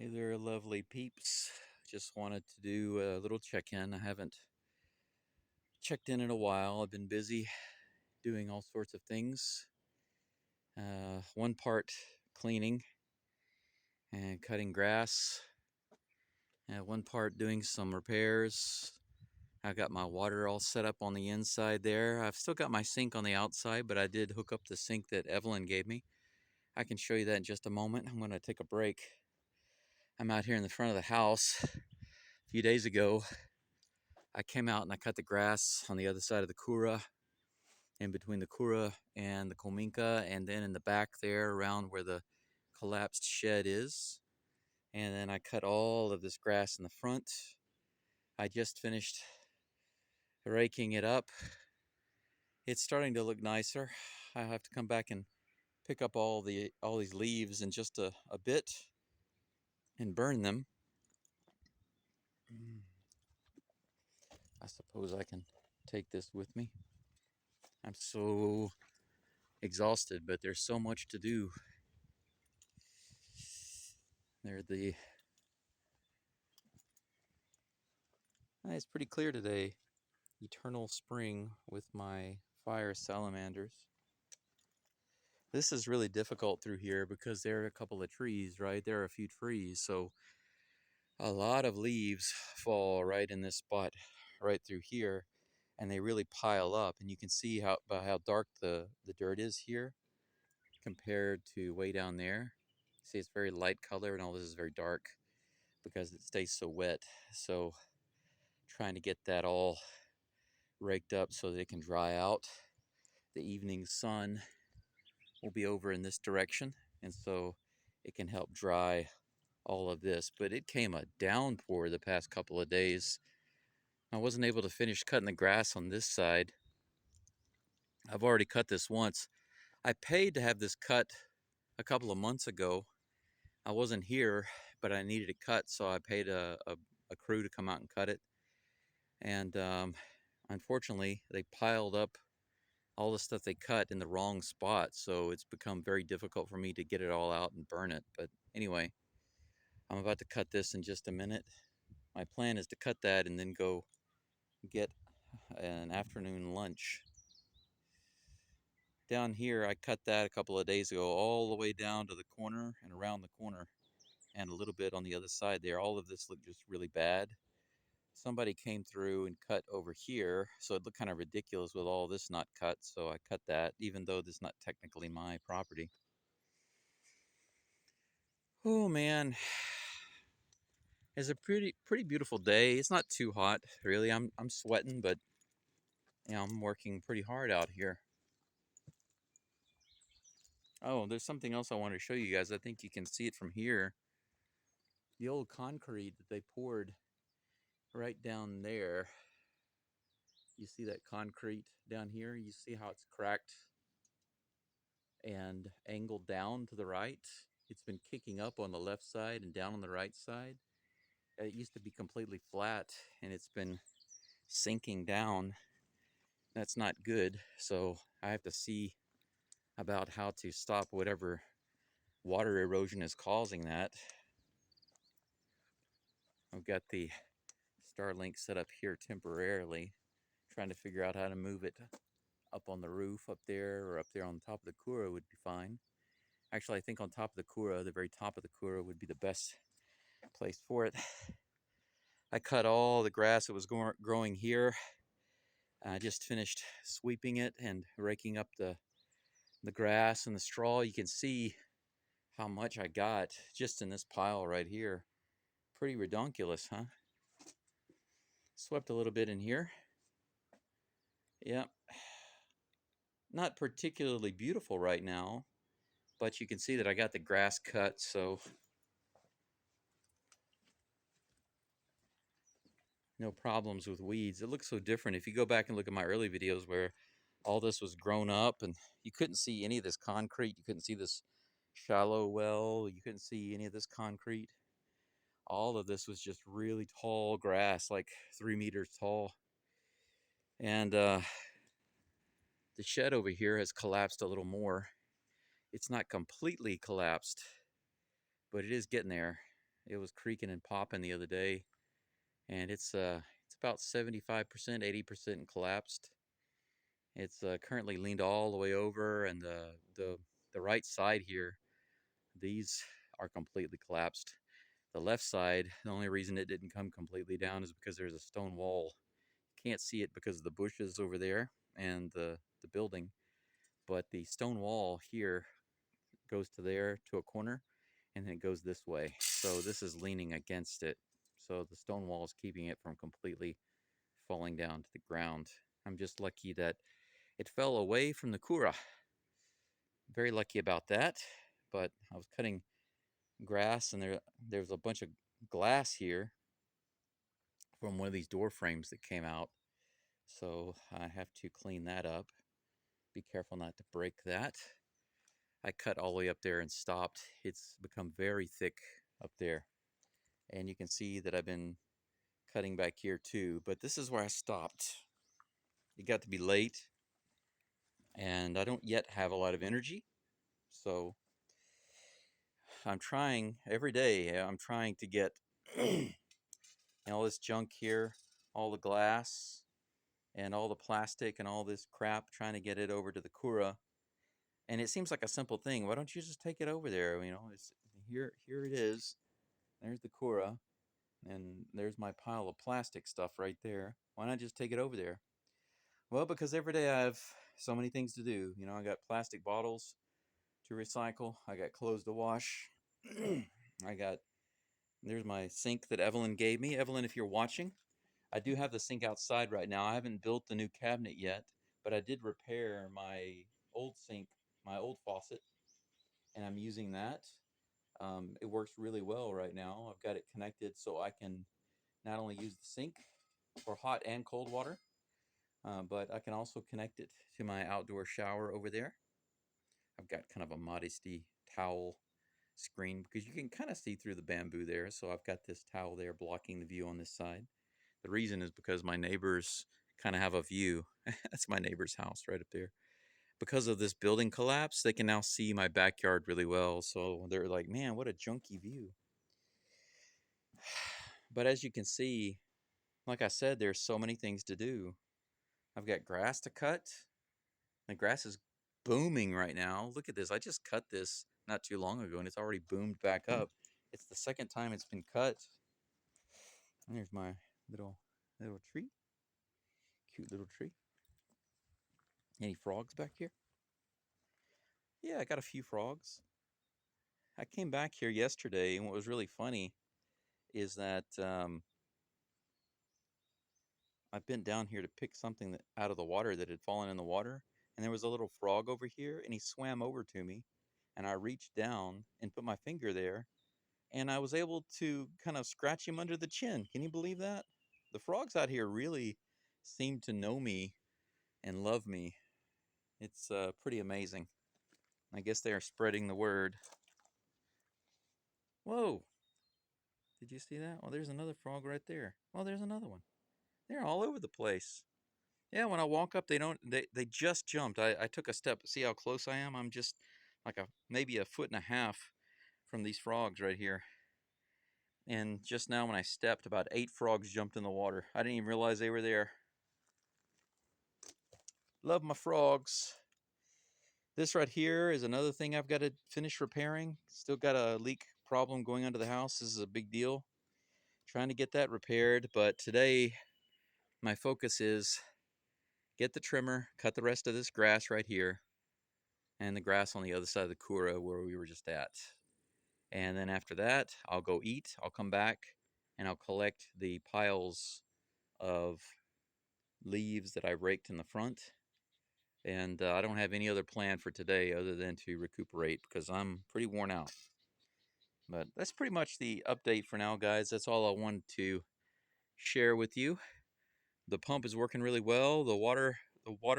Hey there, lovely peeps. Just wanted to do a little check-in. I haven't checked in a while. I've been busy doing all sorts of things. One part cleaning and cutting grass. One part doing some repairs. I got my water all set up on the inside there. I've still got my sink on the outside, but I did hook up the sink that Evelyn gave me. I can show you that in just a moment. I'm going to take a break. I'm out here in the front of the house. A few days ago, I came out and I cut the grass on the other side of the Kura, in between the Kura and the Kominka, and then in the back there around where the collapsed shed is. And then I cut all of this grass in the front. I just finished raking it up. It's starting to look nicer. I have to come back and pick up all these leaves in just a bit and burn them. I suppose I can take this with me. I'm so exhausted, but there's so much to do. It's pretty clear today. Eternal spring with my fire salamanders. This is really difficult through here because there are a couple of trees, right? There are a few trees, so a lot of leaves fall right in this spot, right through here, and they really pile up. And you can see how dark the dirt is here compared to way down there. See, it's very light color, and all this is very dark because it stays so wet. So trying to get that all raked up so that it can dry out. The evening sun will be over in this direction, and so it can help dry all of this. But it came a downpour the past couple of days. I wasn't able to finish cutting the grass on this side. I've already cut this once. I paid to have this cut a couple of months ago. I wasn't here, but I needed it cut, so I paid a crew to come out and cut it. And unfortunately, they piled up all the stuff they cut in the wrong spot, so it's become very difficult for me to get it all out and burn it. But anyway, I'm about to cut this in just a minute. My plan is to cut that and then go get an afternoon lunch. Down here, I cut that a couple of days ago, all the way down to the corner and around the corner, and a little bit on the other side there. All of this looked just really bad. Somebody came through and cut over here, so it looked kind of ridiculous with all this not cut, so I cut that, even though this is not technically my property. Oh man, it's a pretty beautiful day. It's not too hot, really. I'm sweating, but I'm working pretty hard out here. Oh, there's something else I want to show you guys. I think you can see it from here. The old concrete that they poured right down there. You see that concrete down here? You see how it's cracked and angled down to the right? It's been kicking up on the left side and down on the right side. It used to be completely flat, and it's been sinking down. That's not good, so I have to see about how to stop whatever water erosion is causing that. I've got the Starlink set up here temporarily, trying to figure out how to move it up on the roof up there, or up there on top of the Kura would be fine. Actually, I think on top of the Kura, the very top of the Kura would be the best place for it. I cut all the grass that was growing here. I just finished sweeping it and raking up the grass and the straw. You can see how much I got just in this pile right here. Pretty redonkulous, huh? Swept a little bit in here. Yep. Not particularly beautiful right now, but you can see that I got the grass cut, so no problems with weeds. It looks so different. If you go back and look at my early videos where all this was grown up and you couldn't see any of this concrete, you couldn't see this shallow well, you couldn't see any of this concrete. All of this was just really tall grass, like 3 meters tall. And the shed over here has collapsed a little more. It's not completely collapsed, but it is getting there. It was creaking and popping the other day, and it's about 75%, 80% collapsed. It's currently leaned all the way over, and the right side here, these are completely collapsed. The left side, the only reason it didn't come completely down is because there's a stone wall. Can't see it because of the bushes over there and the building, but the stone wall here goes to there to a corner, and then it goes this way. So this is leaning against it. So the stone wall is keeping it from completely falling down to the ground. I'm just lucky that it fell away from the kura. Very lucky about that. But I was cutting grass, and there's a bunch of glass here from one of these door frames that came out. So I have to clean that up. Be careful not to break that. I cut all the way up there and stopped. It's become very thick up there. And you can see that I've been cutting back here too. But this is where I stopped. It got to be late, and I don't yet have a lot of energy. So I'm trying every day. I'm trying to get all this junk here, all the glass and all the plastic and all this crap, trying to get it over to the kura. And it seems like a simple thing. Why don't you just take it over there? It's here it is. There's the kura, and there's my pile of plastic stuff right there. Why not just take it over there? Well, because every day I have so many things to do. I got plastic bottles to recycle. I got clothes to wash. There's my sink that Evelyn gave me. Evelyn, if you're watching, I do have the sink outside right now. I haven't built the new cabinet yet, but I did repair my old sink, my old faucet, and I'm using that. It works really well right now. I've got it connected so I can not only use the sink for hot and cold water, but I can also connect it to my outdoor shower over there. I've got kind of a modesty towel screen because you can kind of see through the bamboo there. So I've got this towel there blocking the view on this side. The reason is because my neighbors kind of have a view. That's my neighbor's house right up there. Because of this building collapse, they can now see my backyard really well. So they're like, man, what a junky view. But as you can see, like I said, there's so many things to do. I've got grass to cut. The grass is booming right now. Look at this. I just cut this not too long ago, and it's already boomed back up. It's the second time it's been cut. And there's my little tree. Cute little tree. Any frogs back here? Yeah, I got a few frogs. I came back here yesterday, and what was really funny is that I bent down here to pick something out of the water that had fallen in the water, and there was a little frog over here, and he swam over to me, and I reached down and put my finger there, and I was able to kind of scratch him under the chin. Can you believe that? The frogs out here really seem to know me and love me. It's pretty amazing. I guess they are spreading the word. Whoa! Did you see that? Well, there's another frog right there. Well, there's another one. They're all over the place. Yeah, when I walk up, they just jumped. I took a step. See how close I am? I'm just like maybe a foot and a half from these frogs right here. And just now when I stepped, about 8 frogs jumped in the water. I didn't even realize they were there. Love my frogs. This right here is another thing I've got to finish repairing. Still got a leak problem going under the house. This is a big deal. Trying to get that repaired, but today my focus is get the trimmer, cut the rest of this grass right here, and the grass on the other side of the kura where we were just at. And then after that, I'll go eat. I'll come back and I'll collect the piles of leaves that I raked in the front. And I don't have any other plan for today other than to recuperate because I'm pretty worn out. But that's pretty much the update for now, guys. That's all I wanted to share with you. The pump is working really well. The water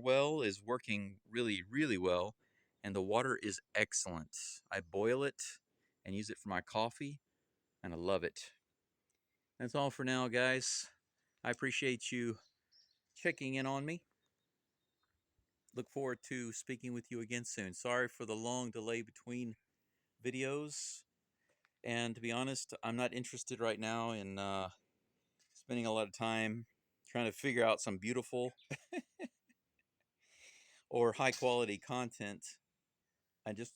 well is working really, really well. And the water is excellent. I boil it and use it for my coffee, and I love it. That's all for now, guys. I appreciate you checking in on me. Look forward to speaking with you again soon. Sorry for the long delay between videos. And to be honest, I'm not interested right now in spending a lot of time trying to figure out some beautiful or high quality content. I just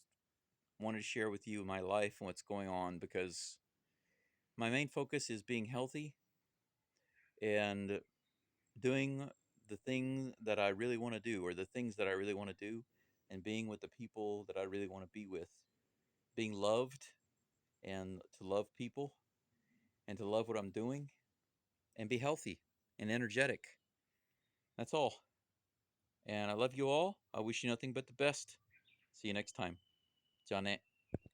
wanted to share with you my life and what's going on because my main focus is being healthy and doing the thing that I really want to do, or the things that I really want to do, and being with the people that I really want to be with, being loved, and to love people, and to love what I'm doing, and be healthy and energetic. That's all. And I love you all. I wish you nothing but the best. See you next time. Janet.